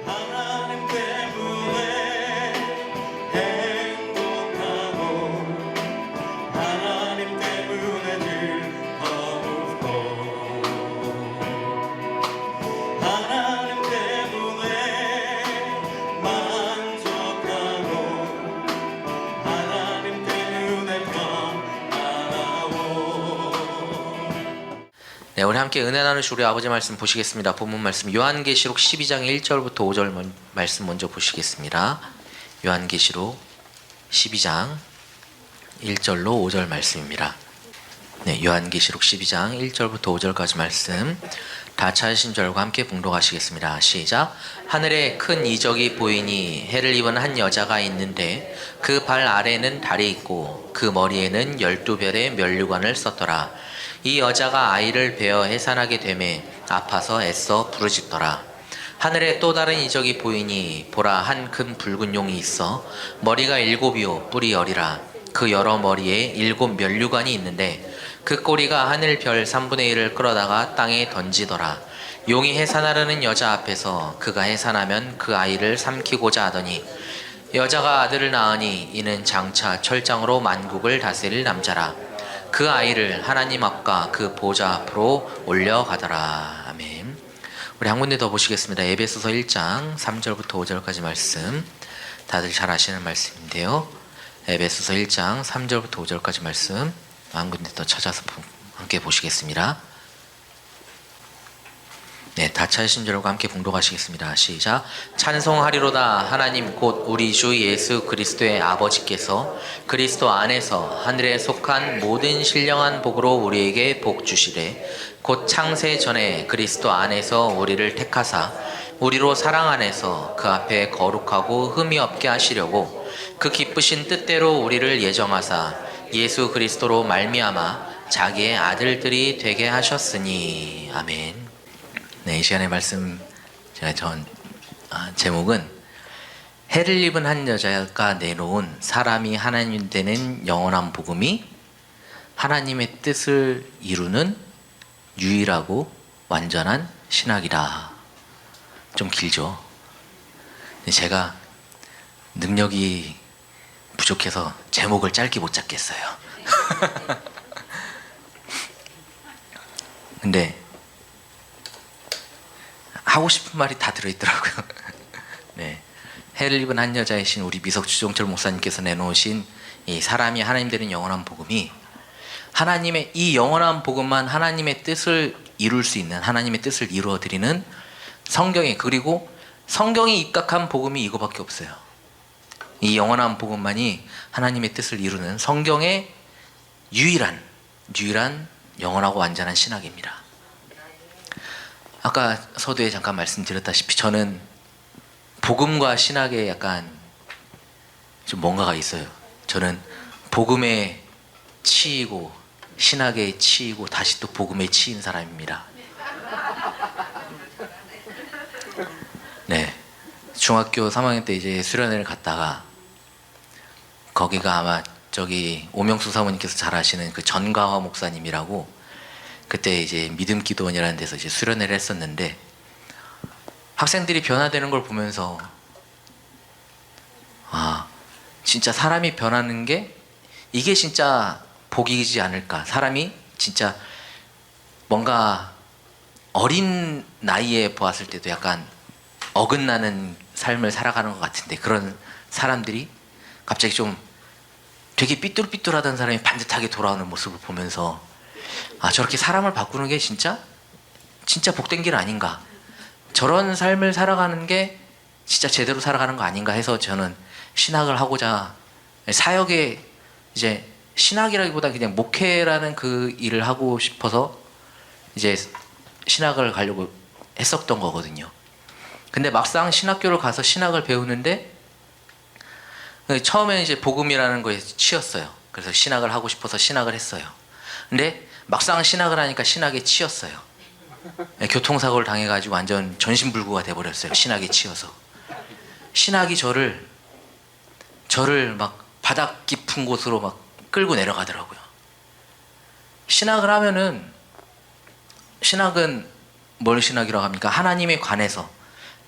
하나님 때문에 행복하고 하나님 때문에 즐겁고 하나님 때문에 만족하고 하나님 때문에 평안하고. 네, 우리 함께 은혜 나누시 우리 아버지 말씀 보시겠습니다. 본문 말씀 요한계시록 12장 1절부터 5절 말씀 먼저 보시겠습니다. 요한계시록 12장 1절로 5절 말씀입니다. 네, 요한계시록 12장 1절부터 5절까지 말씀 다 찾으신 줄알고 함께 봉독하시겠습니다. 시작. 하늘에 큰 이적이 보이니 해를 입은 한 여자가 있는데 그 발 아래는 달이 있고 그 머리에는 12별의 면류관을 썼더라. 이 여자가 아이를 베어 해산하게 되매 아파서 애써 부르짖더라. 하늘에 또 다른 이적이 보이니 보라, 한 큰 붉은 용이 있어 머리가 7이요 뿔이 10이라. 그 여러 머리에 7 면류관이 있는데 그 꼬리가 하늘 별 3분의 1을 끌어다가 땅에 던지더라. 용이 해산하려는 여자 앞에서 그가 해산하면 그 아이를 삼키고자 하더니 여자가 아들을 낳으니 이는 장차 철장으로 만국을 다스릴 남자라. 그 아이를 하나님 앞과 그 보좌 앞으로 올려가더라. 아멘. 우리 한 군데 더 보시겠습니다. 에베소서 1장 3절부터 5절까지 말씀 다들 잘 아시는 말씀인데요. 에베소서 1장 3절부터 5절까지 말씀 한 군데 더 찾아서 함께 보시겠습니다. 네, 다 찾으신 줄 알고 함께 봉독하시겠습니다. 시작. 찬송하리로다. 하나님 곧 우리 주 예수 그리스도의 아버지께서 그리스도 안에서 하늘에 속한 모든 신령한 복으로 우리에게 복 주시되 곧 창세 전에 그리스도 안에서 우리를 택하사 우리로 사랑 안에서 그 앞에 거룩하고 흠이 없게 하시려고 그 기쁘신 뜻대로 우리를 예정하사 예수 그리스도로 말미암아 자기의 아들들이 되게 하셨으니. 아멘. 네, 이 시간의 말씀 제가 제목은 해를 입은 한 여자가 내놓은 사람이 하나님 되는 영원한 복음이 하나님의 뜻을 이루는 유일하고 완전한 신학이다. 좀 길죠. 제가 능력이 부족해서 제목을 짧게 못 잡겠어요. 근데 하고 싶은 말이 다 들어있더라고요. 네, 해를 입은 한 여자이신 우리 미석 주종철 목사님께서 내놓으신 이 사람이 하나님 되는 영원한 복음이 하나님의 이 영원한 복음만 하나님의 뜻을 이룰 수 있는, 하나님의 뜻을 이루어 드리는 성경에, 그리고 성경에 입각한 복음이 이거밖에 없어요. 이 영원한 복음만이 하나님의 뜻을 이루는 성경의 유일한 영원하고 완전한 신학입니다. 아까 서두에 잠깐 말씀드렸다시피 저는 복음과 신학에 약간 좀 뭔가가 있어요. 저는 복음에 치이고 신학에 치이고 다시 또 복음에 치인 사람입니다. 네, 중학교 3학년 때 이제 수련회를 갔다가 거기가 아마 저기 오명수 사모님께서 잘 아시는 그 전가화 목사님이라고 그때 이제 믿음 기도원이라는 데서 이제 수련회를 했었는데 학생들이 변화되는 걸 보면서 아, 진짜 사람이 변하는 게 이게 진짜 복이지 않을까. 사람이 진짜 뭔가 어린 나이에 보았을 때도 약간 어긋나는 삶을 살아가는 것 같은데 그런 사람들이 갑자기 좀 되게 삐뚤삐뚤하던 사람이 반듯하게 돌아오는 모습을 보면서 아, 저렇게 사람을 바꾸는 게 진짜 복된 길 아닌가, 저런 삶을 살아가는 게 진짜 제대로 살아가는 거 아닌가 해서 저는 신학을 하고자, 사역에 이제 신학이라기보다 그냥 목회라는 그 일을 하고 싶어서 이제 신학을 가려고 했었던 거거든요. 근데 막상 신학교를 가서 신학을 배우는데 처음에는 이제 복음이라는 거에 치였어요. 그래서 신학을 하고 싶어서 신학을 했어요. 근데 막상 신학을 하니까 신학에 치였어요. 교통사고를 당해가지고 완전 전신불구가 돼버렸어요. 신학에 치여서. 신학이 저를 막 바닥 깊은 곳으로 막 끌고 내려가더라고요. 신학을 하면은, 신학은 뭘 신학이라고 합니까? 하나님에 관해서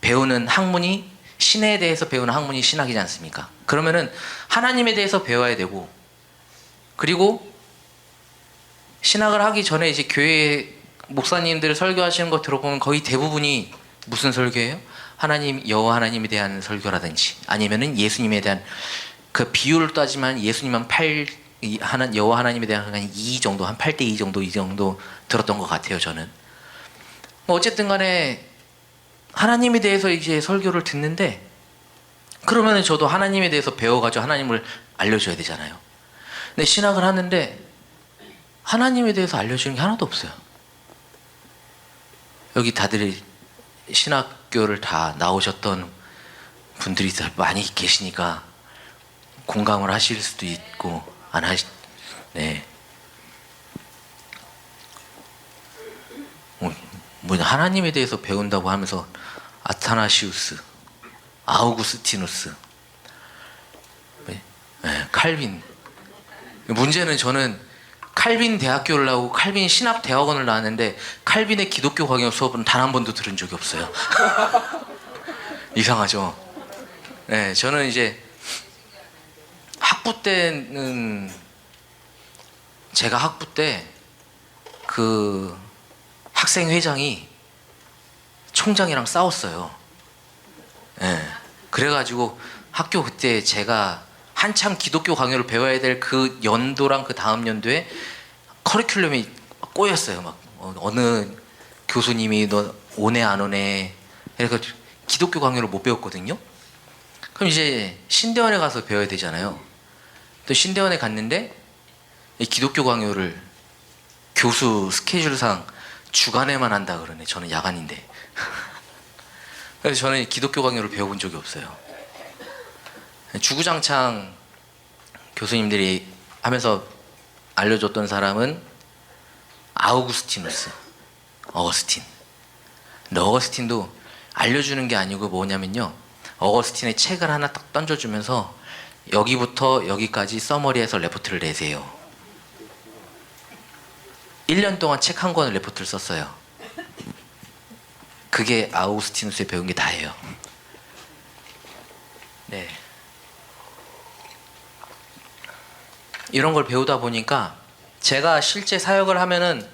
배우는 학문이 신에 대해서 배우는 학문이 신학이지 않습니까? 그러면은 하나님에 대해서 배워야 되고, 그리고 신학을 하기 전에 이제 교회 목사님들 설교하시는 거 들어보면 거의 대부분이 무슨 설교예요? 하나님, 여호와 하나님에 대한 설교라든지 아니면은 예수님에 대한, 그 비율을 따지면 예수님은 여호와 하나님에 대한 한 2 정도, 한 8대 2 정도, 이 정도 들었던 것 같아요, 저는. 뭐 어쨌든 간에 하나님에 대해서 이제 설교를 듣는데, 그러면은 저도 하나님에 대해서 배워가지고 하나님을 알려줘야 되잖아요. 근데 신학을 하는데 하나님에 대해서 알려주는 게 하나도 없어요. 여기 다들 신학교를 다 나오셨던 분들이 많이 계시니까 공감을 하실 수도 있고 안 하시. 네. 뭐 하나님에 대해서 배운다고 하면서 아타나시우스, 아우구스티누스, 네, 칼빈. 문제는 저는 칼빈 대학교를 나오고 칼빈 신학 대학원을 나왔는데 칼빈의 기독교 강연 수업은 단 한 번도 들은 적이 없어요. 이상하죠? 네, 저는 이제 학부 때는, 제가 학부 때 그 학생 회장이 총장이랑 싸웠어요. 네, 그래가지고 학교 그때 제가 한참 기독교 강요를 배워야 될 그 연도랑 그 다음 연도에 커리큘럼이 꼬였어요. 막 어느 교수님이 너 오네 안 오네, 그래서 기독교 강요를 못 배웠거든요. 그럼 이제 신대원에 가서 배워야 되잖아요. 또 신대원에 갔는데 이 기독교 강요를 교수 스케줄상 주간에만 한다 그러네. 저는 야간인데. 그래서 저는 기독교 강요를 배워본 적이 없어요. 주구장창 교수님들이 하면서 알려줬던 사람은 아우구스티누스, 어거스틴. 근데 어거스틴도 알려주는 게 아니고 뭐냐면요, 어거스틴의 책을 하나 딱 던져주면서 여기부터 여기까지 서머리해서 레포트를 내세요. 1년 동안 책 한 권을 레포트를 썼어요. 그게 아우구스티누스에 배운 게 다예요. 네. 이런 걸 배우다 보니까 제가 실제 사역을 하면은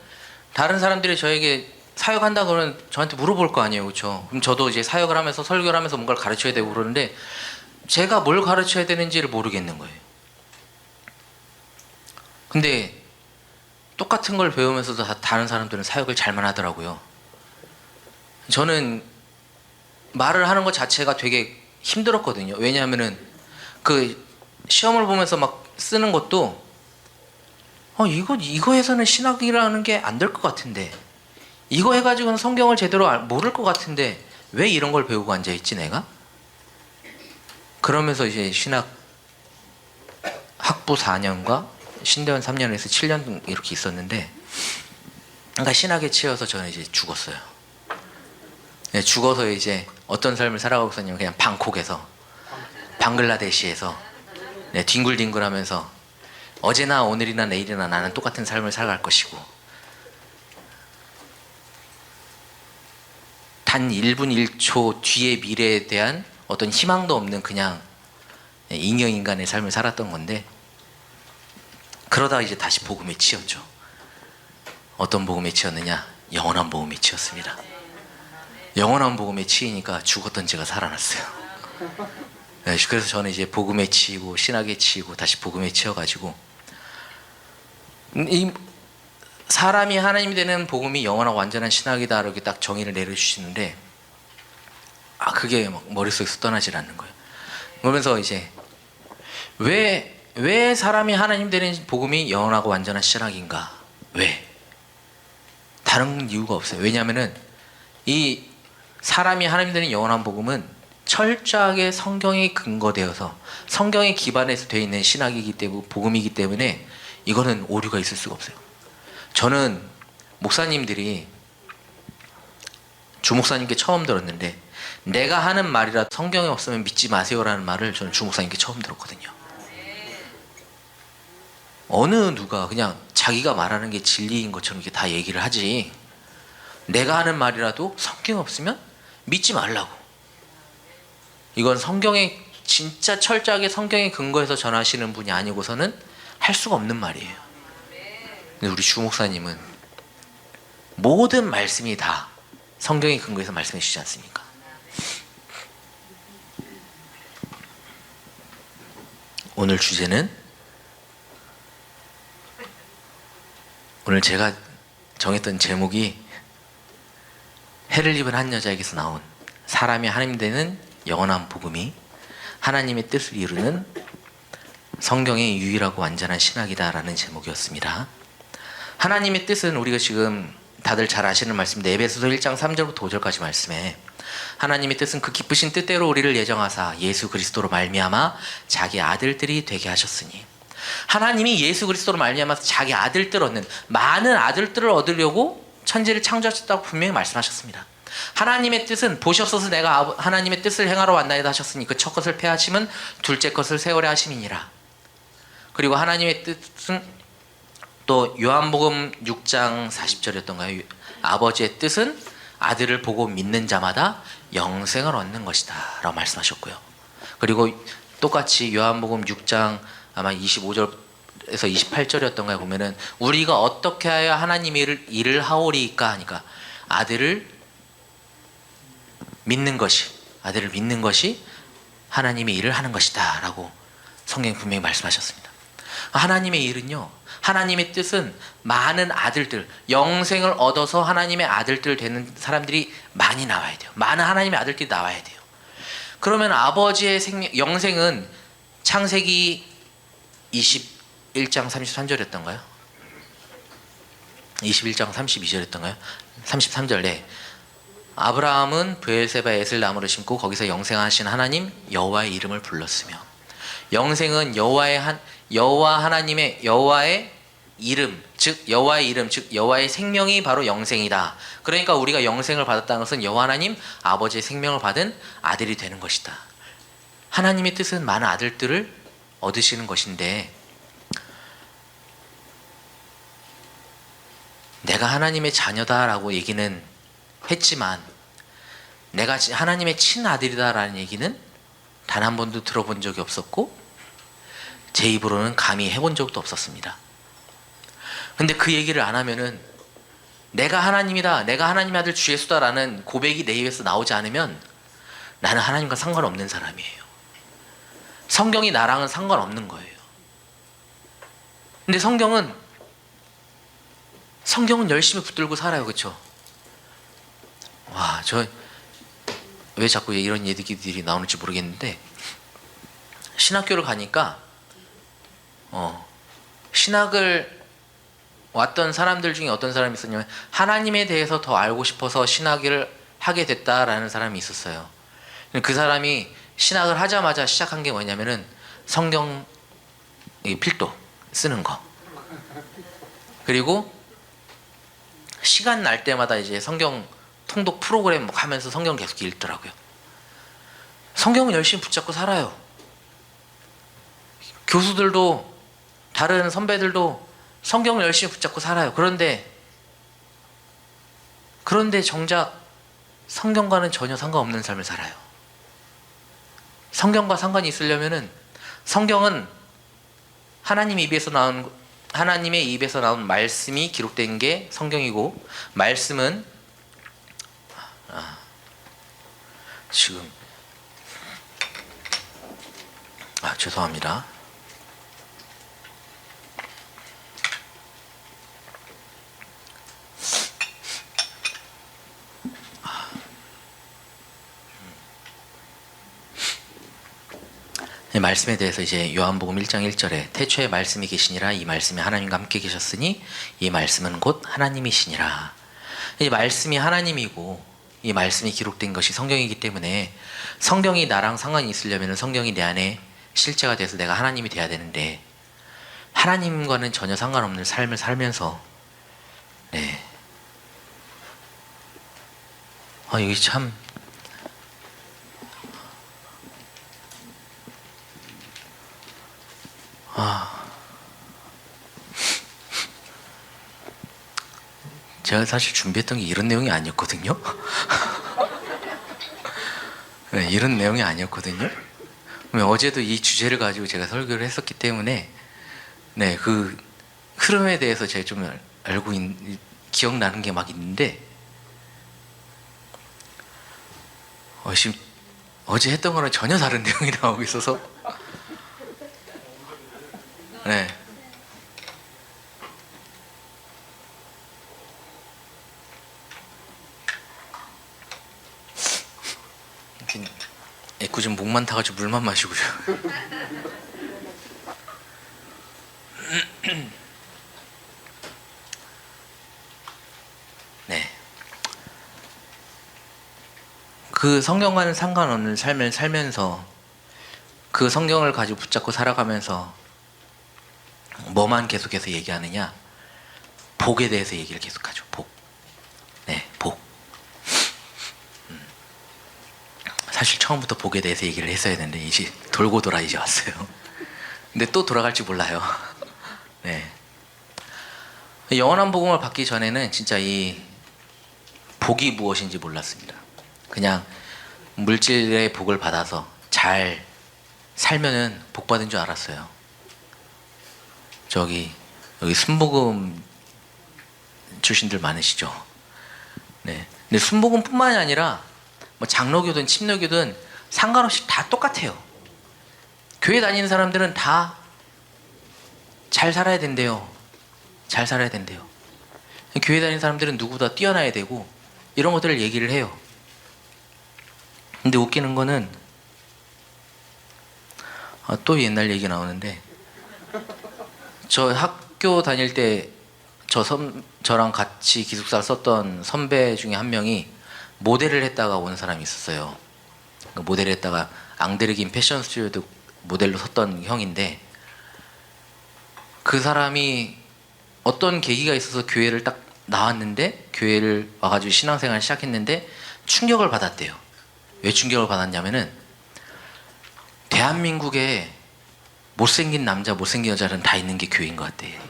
다른 사람들이 저에게 사역한다 그러면 저한테 물어볼 거 아니에요, 그렇죠? 그럼 저도 이제 사역을 하면서 설교를 하면서 뭔가를 가르쳐야 되고 그러는데 제가 뭘 가르쳐야 되는지를 모르겠는 거예요. 근데 똑같은 걸 배우면서도 다른 사람들은 사역을 잘만 하더라고요. 저는 말을 하는 것 자체가 되게 힘들었거든요. 왜냐하면은 그 시험을 보면서 막 쓰는 것도 이거 해서는 신학이라는 게 안 될 것 같은데, 이거 해가지고는 성경을 제대로 모를 것 같은데 왜 이런 걸 배우고 앉아있지 내가? 그러면서 이제 신학 학부 4년과 신대원 3년에서 7년 이렇게 있었는데, 그러니까 신학에 치여서 저는 이제 죽었어요. 네, 죽어서 이제 어떤 삶을 살아가고 있었냐면 그냥 방콕에서, 방글라데시에서, 네, 뒹굴뒹굴하면서 어제나 오늘이나 내일이나 나는 똑같은 삶을 살아갈 것이고, 단 1분 1초 뒤의 미래에 대한 어떤 희망도 없는 그냥 잉여인간의 삶을 살았던 건데, 그러다가 이제 다시 복음에 치였죠. 어떤 복음에 치였느냐? 영원한 복음에 치였습니다. 영원한 복음에 치이니까 죽었던 제가 살아났어요. 네, 그래서 저는 이제 복음에 치이고 신학에 치이고 다시 복음에 치여가지고, 이 사람이 하나님이 되는 복음이 영원하고 완전한 신학이다 이렇게 딱 정의를 내려주시는데, 그게 막 머릿속에서 떠나질 않는 거예요. 그러면서 이제 왜 사람이 하나님 되는 복음이 영원하고 완전한 신학인가? 왜? 다른 이유가 없어요. 왜냐하면은 이 사람이 하나님 되는 영원한 복음은 철저하게 성경에 근거되어서 성경에 기반해서 되어 있는 신학이기 때문에, 복음이기 때문에 이거는 오류가 있을 수가 없어요. 저는 목사님들이, 주목사님께 처음 들었는데 내가 하는 말이라 성경에 없으면 믿지 마세요라는 말을 저는 주목사님께 처음 들었거든요. 어느 누가 그냥 자기가 말하는 게 진리인 것처럼 이렇게 다 얘기를 하지, 내가 하는 말이라도 성경에 없으면 믿지 말라고. 이건 성경에 진짜 철저하게 성경에 근거해서 전하시는 분이 아니고서는 할 수가 없는 말이에요. 근데 우리 주 목사님은 모든 말씀이 다 성경에 근거해서 말씀해 주시지 않습니까? 오늘 주제는, 오늘 제가 정했던 제목이 해를 입은 한 여자에게서 나온 사람이 하나님 되는 영원한 복음이 하나님의 뜻을 이루는 성경의 유일하고 완전한 신학이다 라는 제목이었습니다. 하나님의 뜻은 우리가 지금 다들 잘 아시는 말씀인데, 에베소서 1장 3절부터 5절까지 말씀에 하나님의 뜻은 그 기쁘신 뜻대로 우리를 예정하사 예수 그리스도로 말미암아 자기 아들들이 되게 하셨으니, 하나님이 예수 그리스도로 말미암아서 자기 아들들 얻는, 많은 아들들을 얻으려고 천지를 창조하셨다고 분명히 말씀하셨습니다. 하나님의 뜻은 보셨어서 내가 하나님의 뜻을 행하러 왔나이다 하셨으니 그 첫 것을 폐하심은 둘째 것을 세월에 하심이니라. 그리고 하나님의 뜻은 또 요한복음 6장 40절이었던가요? 아버지의 뜻은 아들을 보고 믿는 자마다 영생을 얻는 것이다 라고 말씀하셨고요. 그리고 똑같이 요한복음 6장 아마 25절에서 28절이었던가요? 보면은 우리가 어떻게 하여 하나님의 일을 하오리까 하니까 아들을 믿는 것이 하나님의 일을 하는 것이다 라고 성경이 분명히 말씀하셨습니다. 하나님의 일은요, 하나님의 뜻은 많은 아들들, 영생을 얻어서 하나님의 아들들 되는 사람들이 많이 나와야 돼요. 많은 하나님의 아들들이 나와야 돼요. 그러면 아버지의 영생은 창세기 21장 33절이었던가요? 21장 32절이었던가요? 33절. 네. 아브라함은 브엘세바에 에슬나무를 심고 거기서 영생하신 하나님 여호와의 이름을 불렀으며, 영생은 여호와의 이름, 즉 여호와의 생명이 바로 영생이다. 그러니까 우리가 영생을 받았다는 것은 여호와 하나님 아버지의 생명을 받은 아들이 되는 것이다. 하나님의 뜻은 많은 아들들을 얻으시는 것인데, 내가 하나님의 자녀다라고 얘기는 했지만 내가 하나님의 친아들이다라는 얘기는 단 한 번도 들어본 적이 없었고 제 입으로는 감히 해본 적도 없었습니다. 근데 그 얘기를 안 하면은 내가 하나님이다, 내가 하나님의 아들 주 예수다라는 고백이 내 입에서 나오지 않으면 나는 하나님과 상관없는 사람이에요. 성경이 나랑은 상관없는 거예요. 근데 성경은 열심히 붙들고 살아요. 그렇죠? 와, 저 왜 자꾸 이런 얘기들이 나오는지 모르겠는데, 신학교를 가니까 신학을 왔던 사람들 중에 어떤 사람이 있었냐면 하나님에 대해서 더 알고 싶어서 신학을 하게 됐다라는 사람이 있었어요. 그 사람이 신학을 하자마자 시작한 게 뭐냐면은 성경 필독 쓰는 거, 그리고 시간 날 때마다 이제 성경 통독 프로그램 하면서 성경 계속 읽더라고요. 성경은 열심히 붙잡고 살아요. 교수들도 다른 선배들도 성경을 열심히 붙잡고 살아요. 그런데 정작 성경과는 전혀 상관없는 삶을 살아요. 성경과 상관이 있으려면은 성경은 하나님의 입에서 나온 말씀이 기록된 게 성경이고, 말씀은 죄송합니다. 말씀에 대해서 이제 요한복음 1장 1절에 태초에 말씀이 계시니라, 이 말씀이 하나님과 함께 계셨으니 이 말씀은 곧 하나님이시니라. 이 말씀이 하나님이고 이 말씀이 기록된 것이 성경이기 때문에 성경이 나랑 상관이 있으려면 성경이 내 안에 실제가 돼서 내가 하나님이 돼야 되는데, 하나님과는 전혀 상관없는 삶을 살면서 이게 참 제가 사실 준비했던 게 이런 내용이 아니었거든요. 네, 이런 내용이 아니었거든요. 어제도 이 주제를 가지고 제가 설교를 했었기 때문에 네, 그 흐름에 대해서 제가 좀 알고 기억나는 게 막 있는데 지금 어제 했던 거랑 전혀 다른 내용이 나오고 있어서 네. 애꾸 좀 목만 타가지고 물만 마시고요. 네. 그 성경과는 상관없는 삶을 살면서 그 성경을 가지고 붙잡고 살아가면서 뭐만 계속해서 얘기하느냐? 복에 대해서 얘기를 계속하죠. 복. 네, 복. 사실 처음부터 복에 대해서 얘기를 했어야 되는데 이제 돌고 돌아 이제 왔어요. 근데 또 돌아갈지 몰라요. 네. 영원한 복음을 받기 전에는 진짜 이 복이 무엇인지 몰랐습니다. 그냥 물질의 복을 받아서 잘 살면은 복 받은 줄 알았어요. 여기 순복음 출신들 많으시죠? 네. 근데 순복음뿐만이 아니라 뭐 장로교든 침노교든 상관없이 다 똑같아요. 교회 다니는 사람들은 다 잘 살아야 된대요. 잘 살아야 된대요. 교회 다니는 사람들은 누구보다 뛰어나야 되고 이런 것들을 얘기를 해요. 근데 웃기는 거는 또 옛날 얘기 나오는데 저 학교 다닐 때 저랑 같이 기숙사 썼던 선배 중에 한 명이 모델을 했다가 온 사람이 있었어요. 모델을 했다가 앙드레긴 패션 스튜디오 모델로 섰던 형인데 그 사람이 어떤 계기가 있어서 교회를 딱 나왔는데 교회를 와가지고 신앙생활을 시작했는데 충격을 받았대요. 왜 충격을 받았냐면은 대한민국에 못생긴 남자 못생긴 여자는 다 있는 게 교회인 것 같대.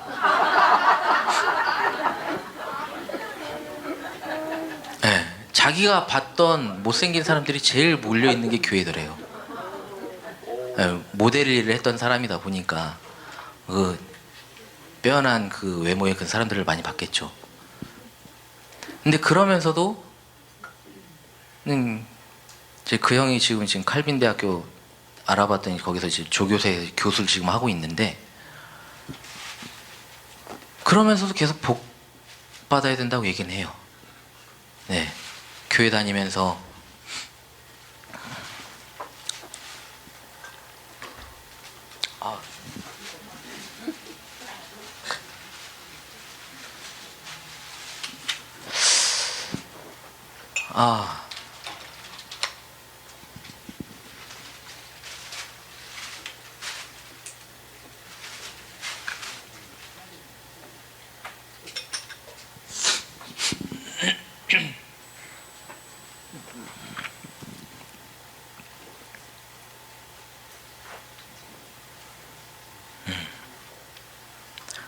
네, 자기가 봤던 못생긴 사람들이 제일 몰려있는 게 교회더래요. 네, 모델 일을 했던 사람이다 보니까 그 빼어난 그 외모의 그 사람들을 많이 봤겠죠. 근데 그러면서도 이제 그 형이 지금 칼빈 대학교 알아봤더니 거기서 이제 조교세 교수를 지금 하고 있는데 그러면서도 계속 복 받아야 된다고 얘기는 해요. 네, 교회 다니면서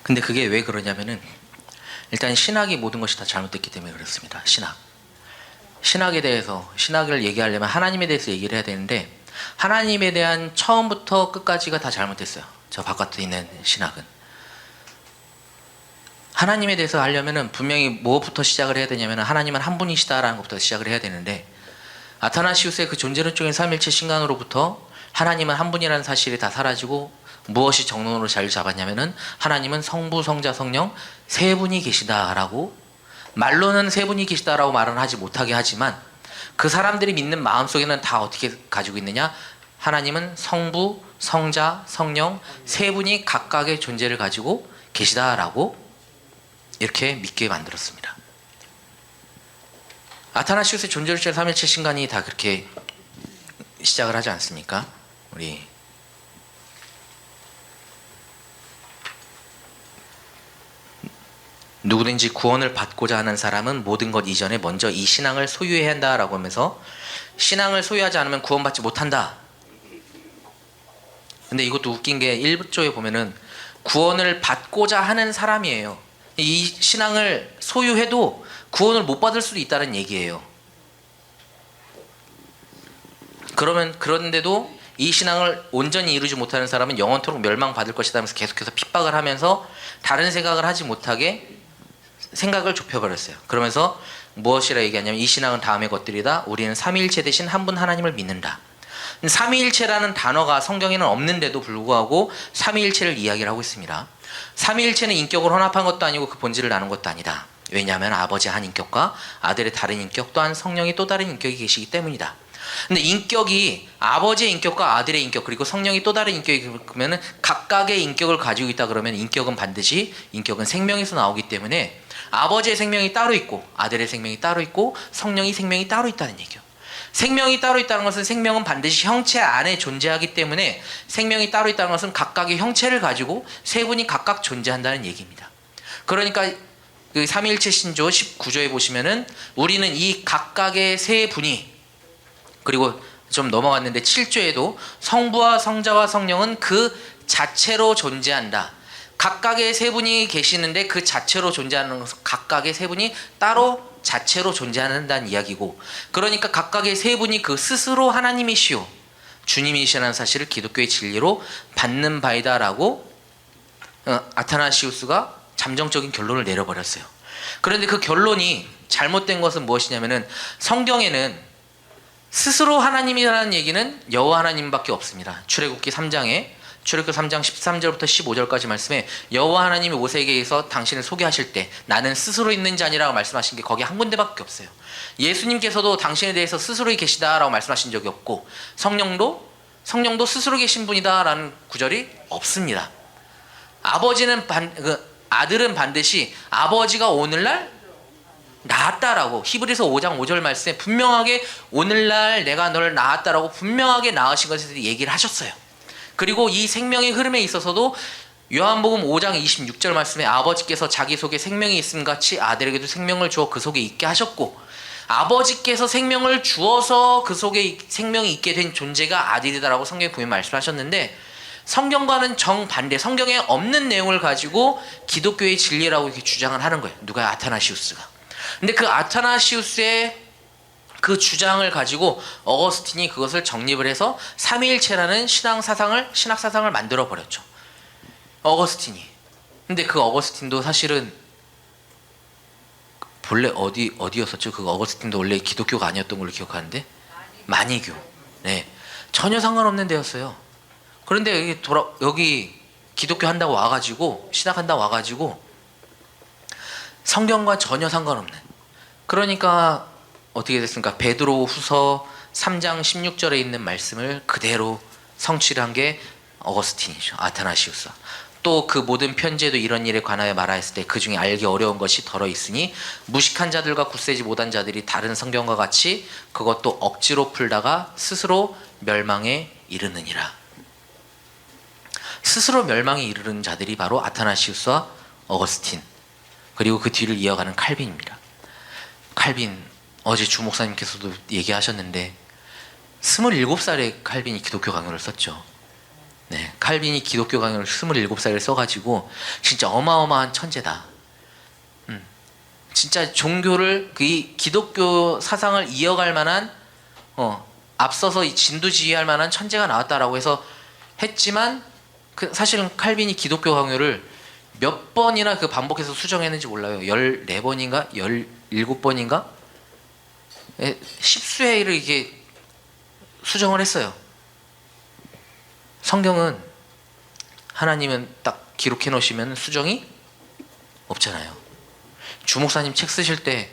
근데 그게 왜 그러냐면은 일단 신학이 모든 것이 다 잘못됐기 때문에 그렇습니다. 신학에 대해서 신학을 얘기하려면 하나님에 대해서 얘기를 해야 되는데 하나님에 대한 처음부터 끝까지가 다 잘못됐어요. 저 바깥에 있는 신학은 하나님에 대해서 하려면은 분명히 무엇부터 시작을 해야 되냐면은 하나님은 한 분이시다라는 것부터 시작을 해야 되는데 아타나시우스의 그 존재론적인 삼일체 신간으로부터 하나님은 한 분이라는 사실이 다 사라지고 무엇이 정론으로 자리를 잡았냐면은 하나님은 성부, 성자, 성령 세 분이 계시다라고 말로는 세 분이 계시다라고 말은 하지 못하게 하지만 그 사람들이 믿는 마음속에는 다 어떻게 가지고 있느냐? 하나님은 성부, 성자, 성령 세 분이 각각의 존재를 가지고 계시다라고 이렇게 믿게 만들었습니다. 아타나시우스의 존재론적 삼일체 신간이 다 그렇게 시작을 하지 않습니까? 우리 누구든지 구원을 받고자 하는 사람은 모든 것 이전에 먼저 이 신앙을 소유해야 한다라고 하면서 신앙을 소유하지 않으면 구원받지 못한다. 근데 이것도 웃긴 게 1조에 보면은 구원을 받고자 하는 사람이에요. 이 신앙을 소유해도 구원을 못 받을 수도 있다는 얘기예요. 그런데도 이 신앙을 온전히 이루지 못하는 사람은 영원토록 멸망받을 것이다 하면서 계속해서 핍박을 하면서 다른 생각을 하지 못하게 생각을 좁혀버렸어요. 그러면서 무엇이라 얘기하냐면 이 신앙은 다음의 것들이다. 우리는 삼위일체 대신 한 분 하나님을 믿는다. 삼위일체라는 단어가 성경에는 없는데도 불구하고 삼위일체를 이야기를 하고 있습니다. 삼위일체는 인격을 혼합한 것도 아니고 그 본질을 나눈 것도 아니다. 왜냐하면 아버지의 한 인격과 아들의 다른 인격 또한 성령이 또 다른 인격이 계시기 때문이다. 근데 인격이 아버지의 인격과 아들의 인격 그리고 성령이 또 다른 인격이 그러면 각각의 인격을 가지고 있다 그러면 인격은 반드시 인격은 생명에서 나오기 때문에 아버지의 생명이 따로 있고 아들의 생명이 따로 있고 성령이 생명이 따로 있다는 얘기예요. 생명이 따로 있다는 것은 생명은 반드시 형체 안에 존재하기 때문에 생명이 따로 있다는 것은 각각의 형체를 가지고 세 분이 각각 존재한다는 얘기입니다. 그러니까 그 삼위일체 신조 19조에 보시면은 우리는 이 각각의 세 분이 그리고 좀 넘어갔는데 7조에도 성부와 성자와 성령은 그 자체로 존재한다. 각각의 세 분이 계시는데 그 자체로 존재하는 것은 각각의 세 분이 따로 자체로 존재한다는 이야기고 그러니까 각각의 세 분이 그 스스로 하나님이시오 주님이시라는 사실을 기독교의 진리로 받는 바이다 라고 아타나시우스가 잠정적인 결론을 내려버렸어요. 그런데 그 결론이 잘못된 것은 무엇이냐면은 성경에는 스스로 하나님이라는 얘기는 여호와 하나님밖에 없습니다. 출애굽기 3장 13절부터 15절까지 말씀에 여호와 하나님이 모세에게서 당신을 소개하실 때 나는 스스로 있는 자니라고 말씀하신 게 거기 한 군데밖에 없어요. 예수님께서도 당신에 대해서 스스로 계시다라고 말씀하신 적이 없고 성령도 스스로 계신 분이다라는 구절이 없습니다. 아들은 반드시 아버지가 오늘날 낳았다라고 히브리서 5장 5절 말씀에 분명하게 오늘날 내가 너를 낳았다라고 분명하게 낳으신 것에 대해서 얘기를 하셨어요. 그리고 이 생명의 흐름에 있어서도 요한복음 5장 26절 말씀에 아버지께서 자기 속에 생명이 있음 같이 아들에게도 생명을 주어 그 속에 있게 하셨고 아버지께서 생명을 주어서 그 속에 생명이 있게 된 존재가 아들이다라고 성경에 분명히 말씀하셨는데 성경과는 정반대 성경에 없는 내용을 가지고 기독교의 진리라고 이렇게 주장을 하는 거예요. 누가? 아타나시우스가. 근데 그 아타나시우스의 그 주장을 가지고 어거스틴이 그것을 정립을 해서 삼위일체라는 신학 사상을 만들어 버렸죠. 어거스틴이. 근데 그 어거스틴도 사실은 본래 어디였었죠? 그 어거스틴도 원래 기독교가 아니었던 걸로 기억하는데 마니교. 네, 전혀 상관없는 데였어요. 그런데 여기 기독교 한다고 와가지고 신학한다고 와가지고 성경과 전혀 상관없는. 그러니까 어떻게 됐습니까? 베드로 후서 3장 16절에 있는 말씀을 그대로 성취를 한 게 어거스틴이죠. 아타나시우스. 또 그 모든 편지에도 이런 일에 관하여 말하였을 때 그 중에 알기 어려운 것이 덜어 있으니 무식한 자들과 굳세지 못한 자들이 다른 성경과 같이 그것도 억지로 풀다가 스스로 멸망에 이르느니라. 스스로 멸망에 이르는 자들이 바로 아타나시우스와 어거스틴 그리고 그 뒤를 이어가는 칼빈입니다. 칼빈 어제 주 목사님께서도 얘기하셨는데 27살에 칼빈이 기독교 강요를 썼죠. 네, 칼빈이 기독교 강요를 27살에 써가지고 진짜 어마어마한 천재다. 진짜 종교를 이 기독교 사상을 이어갈 만한 앞서서 이 진두지휘할 만한 천재가 나왔다라고 해서 했지만 사실은 칼빈이 기독교 강요를 몇 번이나 그 반복해서 수정했는지 몰라요. 14번인가 17번인가 10수회를 이게 수정을 했어요. 성경은 하나님은 딱 기록해 놓으시면 수정이 없잖아요. 주 목사님 책 쓰실 때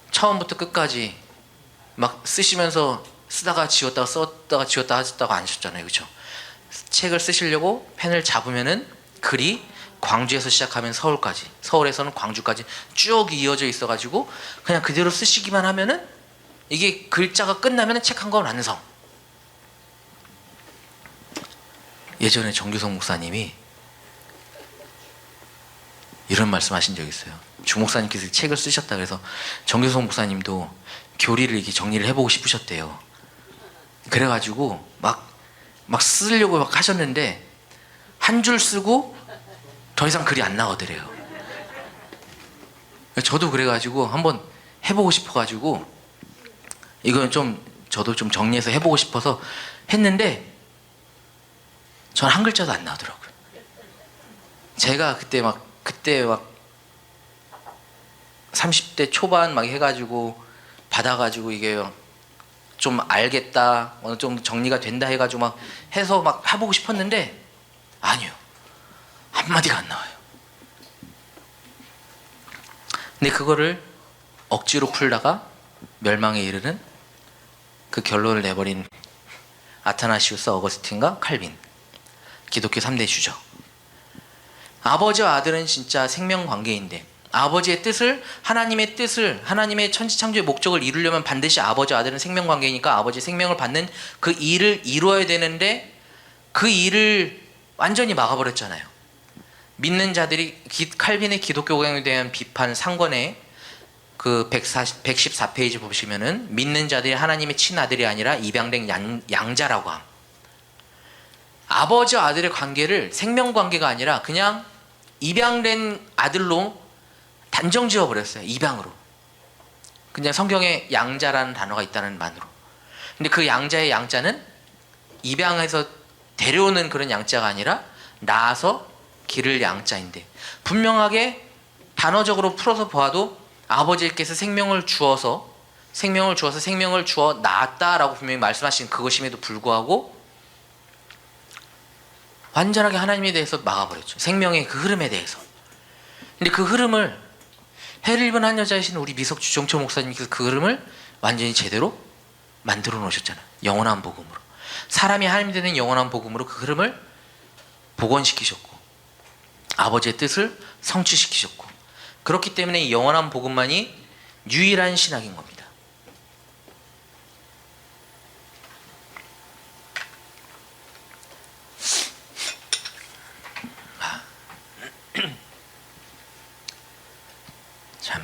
처음부터 끝까지 막 쓰시면서 쓰다가 지웠다가 썼다가 지웠다가 하셨다가 안 하셨잖아요. 그렇죠? 책을 쓰시려고 펜을 잡으면은 글이 광주에서 시작하면 서울까지, 서울에서는 광주까지 쭉 이어져 있어가지고 그냥 그대로 쓰시기만 하면은 이게 글자가 끝나면은 책 한 권 완성. 예전에 정규성 목사님이 이런 말씀하신 적이 있어요. 주 목사님께서 책을 쓰셨다 그래서 정규성 목사님도 교리를 이렇게 정리를 해보고 싶으셨대요. 그래가지고 막 쓰려고 막 하셨는데 한 줄 쓰고 더 이상 글이 안 나오더래요. 저도 그래가지고 한번 해보고 싶어가지고 이건 좀 저도 좀 정리해서 해보고 싶어서 했는데 전 한 글자도 안 나오더라고요. 제가 그때 막 30대 초반 막 해가지고 받아가지고 이게 좀 알겠다, 어느 정도 정리가 된다 해가지고 막 해서 막 해보고 싶었는데 아니요, 한마디가 안 나와요. 근데 그거를 억지로 풀다가 멸망에 이르는 그 결론을 내버린 아타나시우스, 어거스틴과 칼빈, 기독교 3대 주죠. 아버지와 아들은 진짜 생명관계인데 아버지의 뜻을, 하나님의 뜻을, 하나님의 천지창조의 목적을 이루려면 반드시 아버지와 아들은 생명관계이니까 아버지의 생명을 받는 그 일을 이루어야 되는데 그 일을 완전히 막아버렸잖아요. 믿는 자들이, 칼빈의 기독교 개혁에 대한 비판 상권에 그 114페이지 보시면은 믿는 자들이 하나님의 친아들이 아니라 입양된 양자라고 함. 아버지와 아들의 관계를 생명관계가 아니라 그냥 입양된 아들로 단정 지어버렸어요. 입양으로. 그냥 성경에 양자라는 단어가 있다는 만으로. 근데 그 양자의 양자는 입양해서 데려오는 그런 양자가 아니라 낳아서 기를 양자인데, 분명하게 단어적으로 풀어서 보아도 아버지께서 생명을 주어서 생명을 주어 낳았다라고 분명히 말씀하신 그것임에도 불구하고 완전하게 하나님에 대해서 막아버렸죠. 생명의 그 흐름에 대해서. 근데 그 흐름을 해를 입은 한 여자이신 우리 미석주 정초 목사님께서 그 흐름을 완전히 제대로 만들어 놓으셨잖아요. 영원한 복음으로. 사람이 하나님 되는 영원한 복음으로 그 흐름을 복원시키셨고 아버지의 뜻을 성취시키셨고, 그렇기 때문에 이 영원한 복음만이 유일한 신학인 겁니다. 참,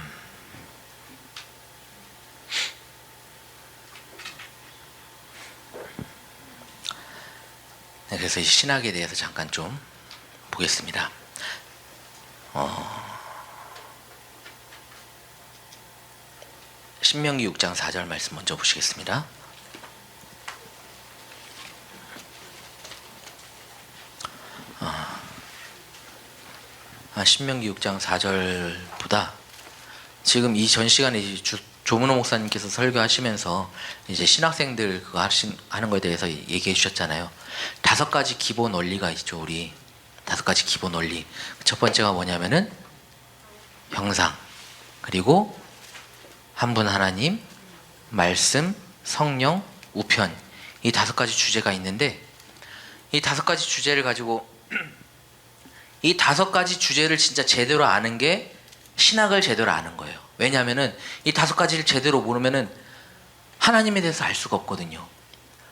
네, 그래서 이 신학에 대해서 잠깐 좀 보겠습니다. 신명기 6장 4절 말씀 먼저 보시겠습니다. 신명기 6장 4절보다 지금 이 전 시간에 조문호 목사님께서 설교하시면서 이제 신학생들 그거 하는 거에 대해서 얘기해 주셨잖아요. 5가지 기본 원리가 있죠. 우리 5가지 기본 원리. 첫 번째가 뭐냐면은 형상, 그리고 한 분 하나님, 말씀, 성령, 우편, 이 5가지 주제가 있는데 이 5가지 주제를 가지고 이 5가지 주제를 진짜 제대로 아는 게 신학을 제대로 아는 거예요. 왜냐하면은 이 5가지를 제대로 모르면은 하나님에 대해서 알 수가 없거든요.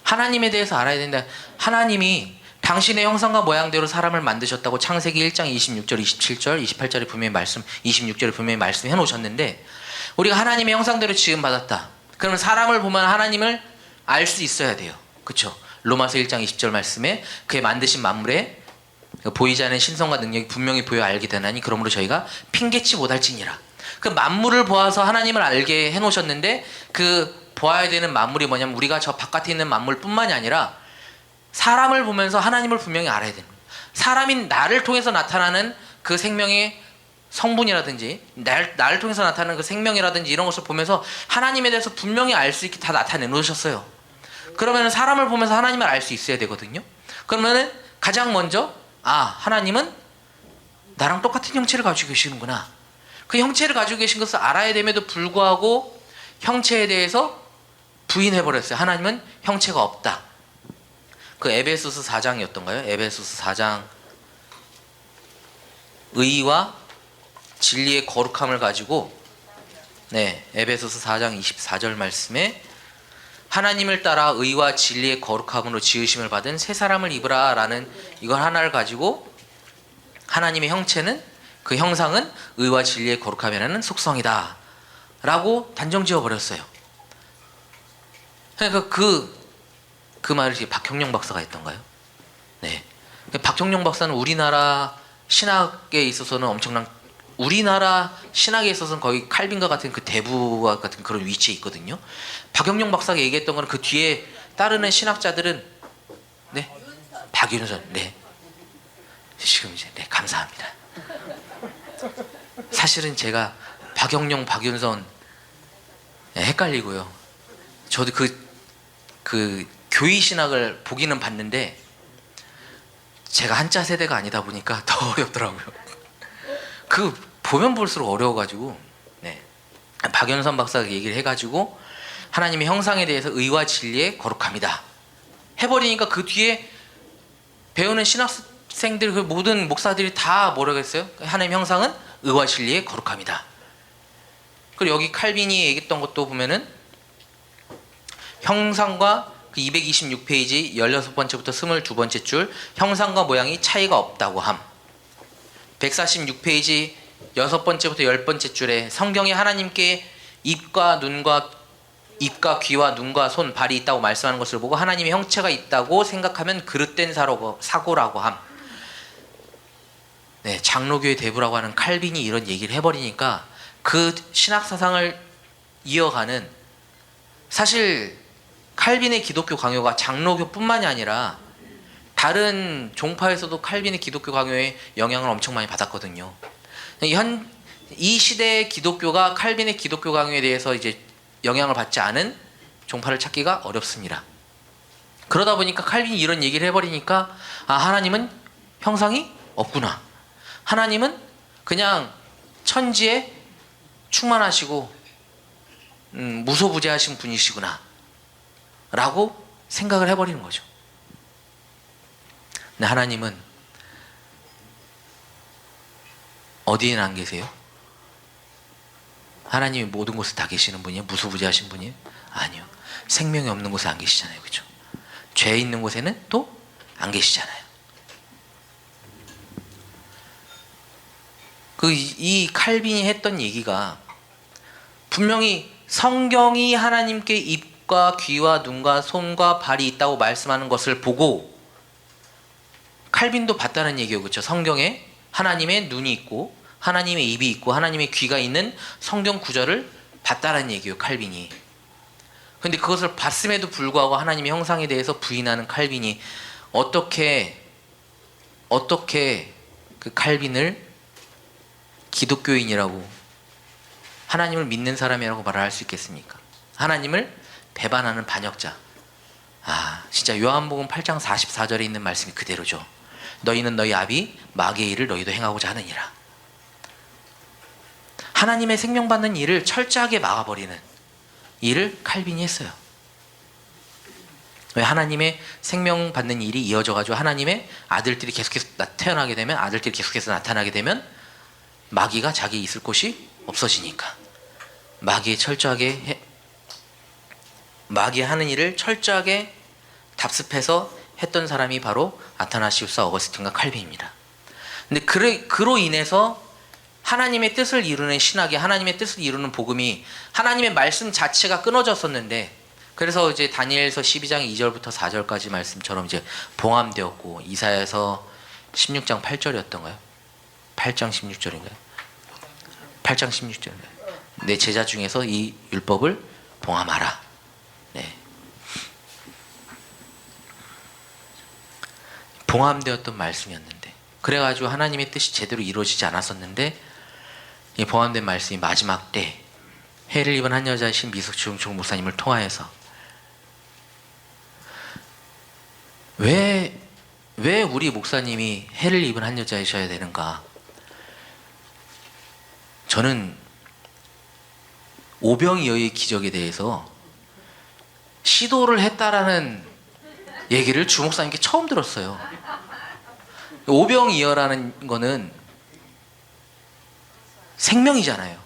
하나님에 대해서 알아야 된다. 하나님이 당신의 형상과 모양대로 사람을 만드셨다고 창세기 1장 26절, 27절, 28절에 분명히 26절에 분명히 말씀해 놓으셨는데, 우리가 하나님의 형상대로 지음받았다. 그러면 사람을 보면 하나님을 알 수 있어야 돼요. 그렇죠? 로마서 1장 20절 말씀에 그의 만드신 만물에 보이지 않는 신성과 능력이 분명히 보여 알게 되나니 그러므로 저희가 핑계치 못할지니라. 그 만물을 보아서 하나님을 알게 해놓으셨는데, 그 보아야 되는 만물이 뭐냐면 우리가 저 바깥에 있는 만물뿐만이 아니라 사람을 보면서 하나님을 분명히 알아야 됩니다. 사람인 나를 통해서 나타나는 그 생명의 성분이라든지 나를 통해서 나타나는 그 생명이라든지 이런 것을 보면서 하나님에 대해서 분명히 알 수 있게 다 나타내 놓으셨어요. 그러면 사람을 보면서 하나님을 알 수 있어야 되거든요. 그러면은 가장 먼저 하나님은 나랑 똑같은 형체를 가지고 계시는구나. 그 형체를 가지고 계신 것을 알아야 됨에도 불구하고 형체에 대해서 부인해버렸어요. 하나님은 형체가 없다. 그 에베소서 4장이었던가요? 에베소서 4장 의와 진리의 거룩함을 가지고, 에베소서 4장 24절 말씀에 하나님을 따라 의와 진리의 거룩함으로 지으심을 받은 새 사람을 입으라 라는 이걸 하나를 가지고 하나님의 형체는, 그 형상은 의와 진리의 거룩함이라는 속성이다 라고 단정 지어버렸어요. 그러니까 그 말을 박형룡 박사가 했던가요? 네. 박형룡 박사는 우리나라 신학에 있어서는 엄청난 우리나라 신학에 있어서는 거의 칼빈과 같은 그 대부와 같은 그런 위치에 있거든요. 박영용 박사가 얘기했던 거는 그 뒤에 따르는 신학자들은 네 박윤선 네 지금 이제 네 감사합니다. 사실은 제가 박영용 박윤선 네, 헷갈리고요. 저도 그 교의 신학을 보기는 봤는데 제가 한자 세대가 아니다 보니까 더 어렵더라고요. 그 보면 볼수록 어려워가지고 네. 박연선 박사가 얘기를 해가지고 하나님의 형상에 대해서 의와 진리에 거룩합니다 해버리니까 그 뒤에 배우는 신학생들 그 모든 목사들이 다 뭐라고 했어요? 하나님의 형상은 의와 진리에 거룩합니다. 그리고 여기 칼빈이 얘기했던 것도 보면은 형상과 그 226페이지 16번째부터 22번째 줄 형상과 모양이 차이가 없다고 함. 146페이지 6번째부터 10번째 줄에 성경에 하나님께 입과 귀와 눈과 손, 발이 있다고 말씀하는 것을 보고 하나님의 형체가 있다고 생각하면 그릇된 사고라고 함. 네, 장로교의 대부라고 하는 칼빈이 이런 얘기를 해버리니까 그 신학 사상을 이어가는 사실 칼빈의 기독교 강요가 장로교뿐만이 아니라 다른 종파에서도 칼빈의 기독교 강요에 영향을 엄청 많이 받았거든요. 이 시대의 기독교가 칼빈의 기독교 강요에 대해서 이제 영향을 받지 않은 종파를 찾기가 어렵습니다. 그러다 보니까 칼빈이 이런 얘기를 해버리니까 아 하나님은 형상이 없구나. 하나님은 그냥 천지에 충만하시고 무소부재하신 분이시구나 라고 생각을 해버리는 거죠. 근데 하나님은 어디에는 안 계세요? 하나님이 모든 곳에 다 계시는 분이에요? 무소부재하신 분이에요? 아니요. 생명이 없는 곳에 안 계시잖아요. 그렇죠? 죄 있는 곳에는 또 안 계시잖아요. 이 칼빈이 했던 얘기가 분명히 성경이 하나님께 입과 귀와 눈과 손과 발이 있다고 말씀하는 것을 보고 칼빈도 봤다는 얘기예요. 그렇죠? 성경에 하나님의 눈이 있고 하나님의 입이 있고 하나님의 귀가 있는 성경 구절을 봤다는 얘기예요. 칼빈이. 근데 그것을 봤음에도 불구하고 하나님의 형상에 대해서 부인하는 칼빈이 어떻게 그 칼빈을 기독교인이라고 하나님을 믿는 사람이라고 말을 할 수 있겠습니까? 하나님을 배반하는 반역자. 아 진짜 요한복음 8장 44절에 있는 말씀이 그대로죠. 너희는 너희 아비 마귀의 일을 너희도 행하고자 하느니라. 하나님의 생명받는 일을 철저하게 막아버리는 일을 칼빈이 했어요. 왜? 하나님의 생명받는 일이 이어져가지고 하나님의 아들들이 계속해서 태어나게 되면 아들들이 계속해서 나타나게 되면 마귀가 자기 있을 곳이 없어지니까 마귀의 하는 일을 철저하게 답습해서 했던 사람이 바로 아타나시우스 어거스틴과 칼빈입니다. 근데 그로 인해서 하나님의 뜻을 이루는 신학이 하나님의 뜻을 이루는 복음이 하나님의 말씀 자체가 끊어졌었는데 그래서 이제 다니엘서 12장 2절부터 4절까지 말씀처럼 이제 봉함되었고 이사야서 16장 8절이었던가요? 8장 16절인가요? 8장 16절인가요? 내 제자 중에서 이 율법을 봉함하라. 네. 봉함되었던 말씀이었는데 그래가지고 하나님의 뜻이 제대로 이루어지지 않았었는데 이 봉함된 말씀이 마지막 때 해를 입은 한 여자이신 미숙중 목사님을 통하여서 왜 우리 목사님이 해를 입은 한 여자이셔야 되는가? 저는 오병이어의 기적에 대해서 시도를 했다라는 얘기를 주 목사님께 처음 들었어요. 오병이어라는 거는 생명이잖아요.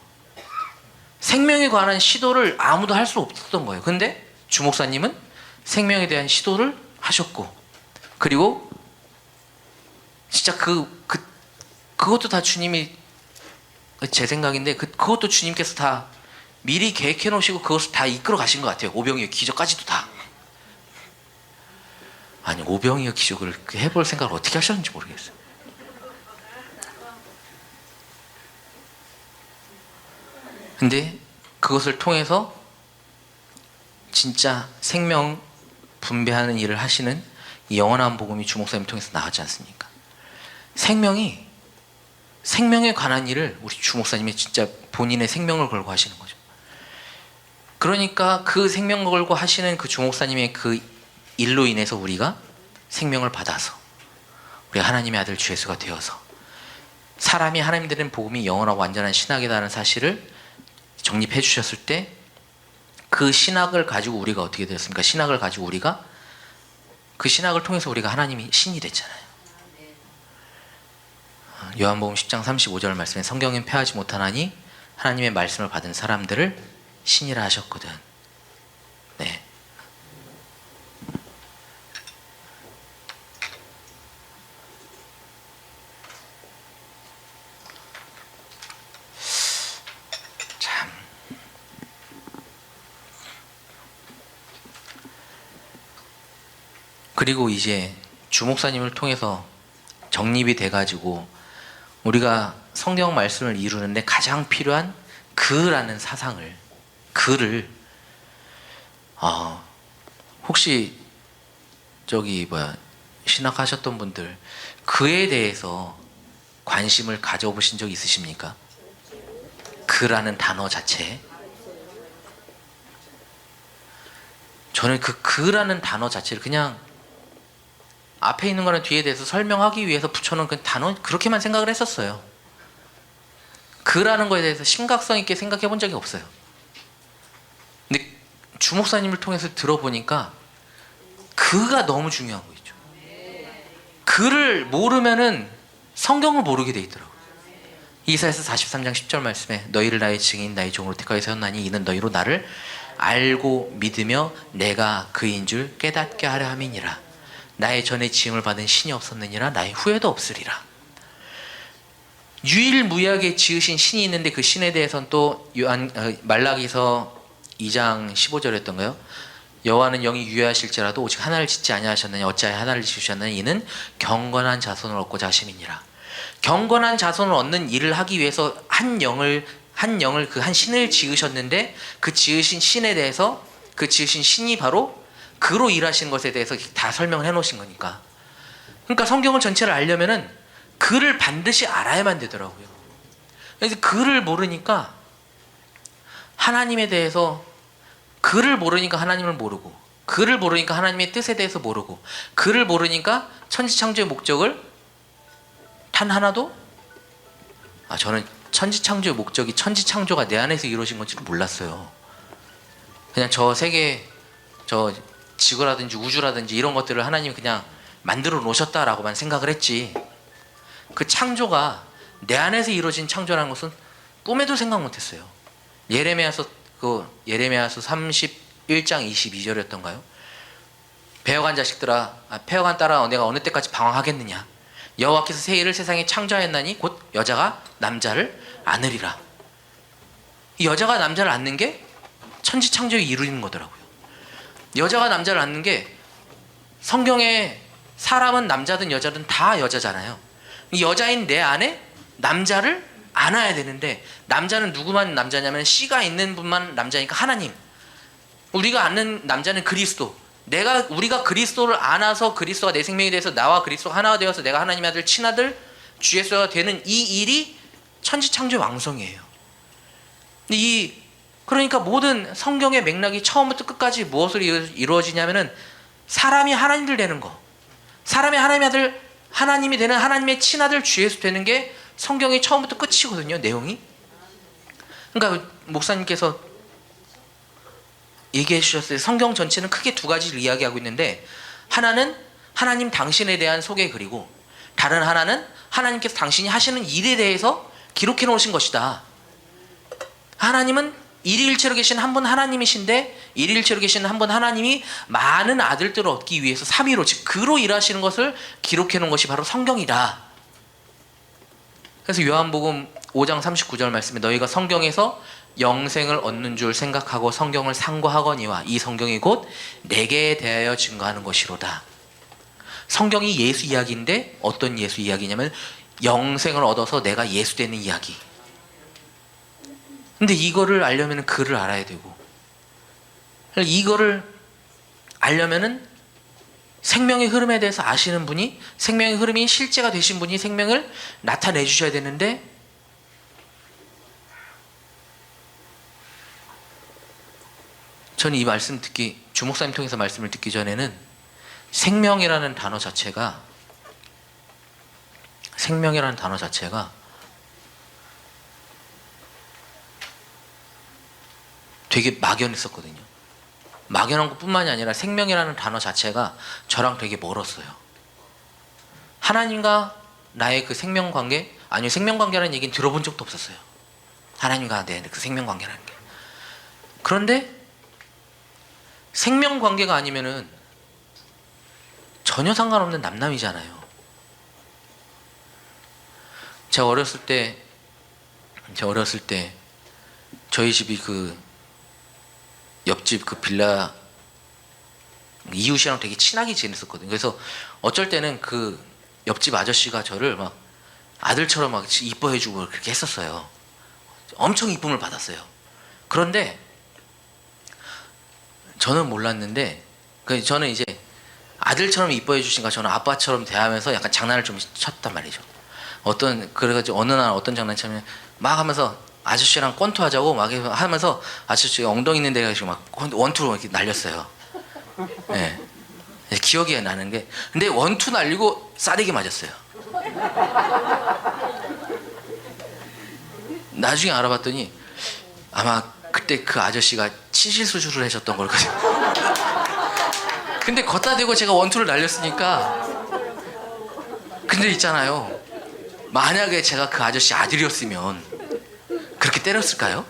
생명에 관한 시도를 아무도 할 수 없었던 거예요. 근데 주 목사님은 생명에 대한 시도를 하셨고 그리고 진짜 그것도 다 주님이 제 생각인데 그것도 주님께서 다 미리 계획해 놓으시고 그것을 다 이끌어 가신 것 같아요. 오병이어 기적까지도 다. 아니 오병이어 기적을 해볼 생각을 어떻게 하셨는지 모르겠어요. 근데 그것을 통해서 진짜 생명 분배하는 일을 하시는 이 영원한 복음이 주 목사님 통해서 나왔지 않습니까? 생명에 관한 일을 우리 주 목사님이 진짜 본인의 생명을 걸고 하시는 거죠. 그러니까 그 생명을 걸고 하시는 그 주 목사님의 그 일로 인해서 우리가 생명을 받아서 우리가 하나님의 아들 주 예수가 되어서 사람이 하나님 되는 복음이 영원하고 완전한 신학이라는 사실을 정립해 주셨을 때 그 신학을 가지고 우리가 어떻게 되었습니까? 신학을 가지고 우리가 그 신학을 통해서 우리가 하나님이 신이 됐잖아요. 요한복음 10장 35절 말씀에 성경엔 패하지 못하나니 하나님의 말씀을 받은 사람들을 신이라 하셨거든. 네. 참. 그리고 이제 주 목사님을 통해서 정립이 돼가지고 우리가 성경 말씀을 이루는데 가장 필요한 그라는 사상을 그를 혹시 신학하셨던 분들 그에 대해서 관심을 가져보신 적 있으십니까? 그라는 단어 자체. 저는 그라는 단어 자체를 그냥 앞에 있는 거는 뒤에 대해서 설명하기 위해서 붙여놓은 그 단어 그렇게만 생각을 했었어요. 그라는 거에 대해서 심각성 있게 생각해 본 적이 없어요. 근데 주 목사님을 통해서 들어보니까 그가 너무 중요한 거 있죠. 그를 모르면은 성경을 모르게 돼 있더라고요. 이사야서 43장 10절 말씀에 너희를 나의 증인 나의 종으로 택하여 세웠나니 이는 너희로 나를 알고 믿으며 내가 그인 줄 깨닫게 하려 함이니라. 나의 전에 지음을 받은 신이 없었느니라 나의 후에도 없으리라. 유일무이하게 지으신 신이 있는데 그 신에 대해서는 또 말라기서 2장 15절이었던가요? 여호와는 영이 유효하실지라도 오직 하나를 짓지 아니하셨느냐 어찌하여 하나를 지으셨느냐 이는 경건한 자손을 얻고자 하심이니라. 경건한 자손을 얻는 일을 하기 위해서 한 영을 그 한 신을 지으셨는데 그 지으신 신에 대해서 그 지으신 신이 바로 그로 일하시는 것에 대해서 다 설명을 해놓으신 거니까. 그러니까 성경을 전체를 알려면은 그를 반드시 알아야만 되더라고요. 그래서 그를 모르니까 하나님에 대해서 그를 모르니까 하나님을 모르고 그를 모르니까 하나님의 뜻에 대해서 모르고 그를 모르니까 천지창조의 목적을 단 하나도 저는 천지창조의 목적이 천지창조가 내 안에서 이루어진 건지를 몰랐어요. 그냥 저 세계 저 지구라든지 우주라든지 이런 것들을 하나님이 그냥 만들어 놓으셨다라고만 생각을 했지 그 창조가 내 안에서 이루어진 창조라는 것은 꿈에도 생각 못했어요. 예레미야서 31장 22절이었던가요? 배어간 자식들아 배어간 딸아 내가 어느 때까지 방황하겠느냐 여호와께서 새 일을 세상에 창조하였나니 곧 여자가 남자를 안으리라. 이 여자가 남자를 안는 게 천지창조에 이루어지는 거더라고요. 여자가 남자를 안는 게 성경에 사람은 남자든 여자든 다 여자잖아요. 여자인 내 안에 남자를 안아야 되는데 남자는 누구만 남자냐면 씨가 있는 분만 남자니까 하나님. 우리가 안는 남자는 그리스도. 우리가 그리스도를 안아서 그리스도가 내 생명이 돼서 나와 그리스도가 하나가 되어서 내가 하나님의 아들 친아들 주 예수가 되는 이 일이 천지창조의 왕성이에요. 그러니까 모든 성경의 맥락이 처음부터 끝까지 무엇으로 이루어지냐면은 사람이 하나님들 되는 거. 사람이 하나님의 아들 하나님이 되는 하나님의 친아들 주 예수 되는 게 성경의 처음부터 끝이거든요. 내용이. 그러니까 목사님께서 얘기해 주셨어요. 성경 전체는 크게 두 가지를 이야기하고 있는데 하나는 하나님 당신에 대한 소개 글이고 다른 하나는 하나님께서 당신이 하시는 일에 대해서 기록해 놓으신 것이다. 하나님은 일일체로 계신 한 분 하나님이신데 일일체로 계신 한 분 하나님이 많은 아들들을 얻기 위해서 삼위로 즉 그로 일하시는 것을 기록해 놓은 것이 바로 성경이다. 그래서 요한복음 5장 39절 말씀에 너희가 성경에서 영생을 얻는 줄 생각하고 성경을 상고하거니와 이 성경이 곧 내게 대하여 증거하는 것이로다. 성경이 예수 이야기인데 어떤 예수 이야기냐면 영생을 얻어서 내가 예수 되는 이야기. 근데 이거를 알려면 글을 알아야 되고, 이거를 알려면은 생명의 흐름에 대해서 아시는 분이, 생명의 흐름이 실제가 되신 분이 생명을 나타내 주셔야 되는데, 저는 이 말씀 듣기, 주목사님 통해서 말씀을 듣기 전에는 생명이라는 단어 자체가 되게 막연했었거든요. 막연한 것뿐만이 아니라 생명이라는 단어 자체가 저랑 되게 멀었어요. 하나님과 나의 그 생명관계, 아니요, 생명관계라는 얘기는 들어본 적도 없었어요. 하나님과 내 그 생명관계라는 게. 그런데 생명관계가 아니면은 전혀 상관없는 남남이잖아요. 제가 어렸을 때 저희 집이 그 옆집 그 빌라 이웃이랑 되게 친하게 지냈었거든요. 그래서 어쩔 때는 그 옆집 아저씨가 저를 막 아들처럼 막 이뻐해주고 그렇게 했었어요. 엄청 이쁨을 받았어요. 그런데 저는 몰랐는데, 저는 이제 아들처럼 이뻐해 주시니까 저는 아빠처럼 대하면서 약간 장난을 좀 쳤단 말이죠. 그래가지고 어느 날 어떤 장난치면 막 하면서 아저씨랑 권투하자고 막 하면서 아저씨 엉덩이 있는 데가 막 원투로 이렇게 날렸어요. 네. 기억이 나는 게, 근데 원투 날리고 싸대기 맞았어요. 나중에 알아봤더니 아마 그때 그 아저씨가 치실 수술을 하셨던 걸 거죠. 근데 걷다 대고 제가 원투를 날렸으니까. 근데 있잖아요, 만약에 제가 그 아저씨 아들이었으면 그렇게 때렸을까요?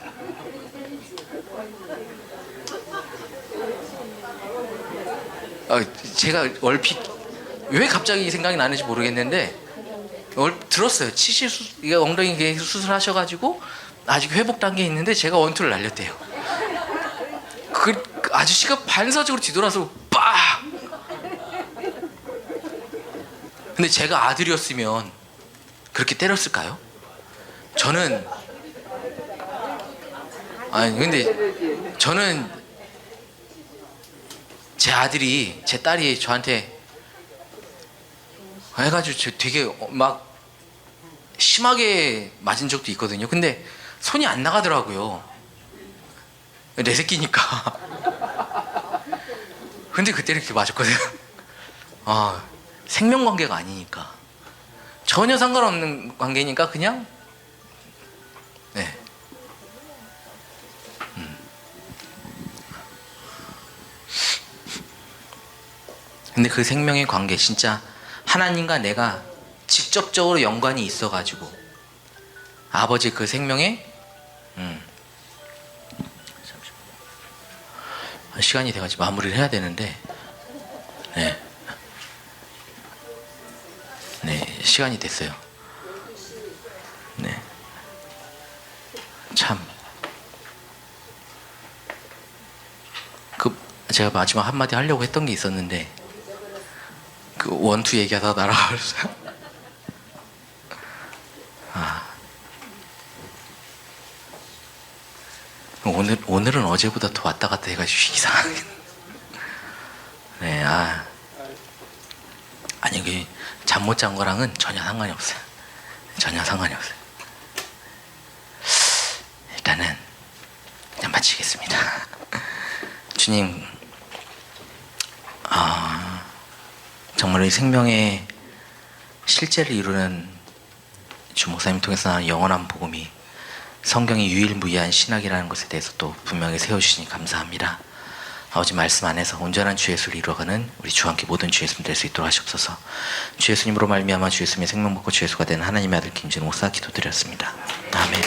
제가 얼핏 왜 갑자기 이 생각이 나는지 모르겠는데 들었어요. 이게 엉덩이 수술하셔가지고 아직 회복 단계에 있는데 제가 원투를 날렸대요. 그 아저씨가 반사적으로 뒤돌아서 빡! 근데 제가 아들이었으면 그렇게 때렸을까요? 저는 제 아들이, 제 딸이 저한테 해가지고 저 되게 막 심하게 맞은 적도 있거든요. 근데 손이 안 나가더라고요. 내 새끼니까. 근데 그때 이렇게 맞았거든요. 생명관계가 아니니까, 전혀 상관없는 관계니까 그냥, 네. 근데 그 생명의 관계, 진짜 하나님과 내가 직접적으로 연관이 있어가지고 아버지 그 생명에 시간이 돼가지고 마무리를 해야 되는데, 네, 시간이 됐어요. 네, 참. 제가 마지막 한마디 하려고 했던 게 있었는데 그 원투 얘기하다 날아갔어요. 오늘은 어제보다 더 왔다 갔다 해가지고 이상하게. 네, 아니 그 잠 못 잔 거랑은 전혀 상관이 없어요. 전혀 상관이 없어요. 일단은 그냥 마치겠습니다. 주님, 정말 이 생명의 실제를 이루는 주 목사님 통해서 나는 영원한 복음이 성경이 유일무이한 신학이라는 것에 대해서 또 분명히 세워주시니 감사합니다. 아버지 말씀 안에서 온전한 주 예수를 이루어가는 우리 주와 함께 모든 주 예수님 될 수 있도록 하시옵소서. 주 예수님으로 말미암아 주 예수님의 생명 받고 주 예수가 된 하나님의 아들 김진호 목사 기도드렸습니다. 아멘.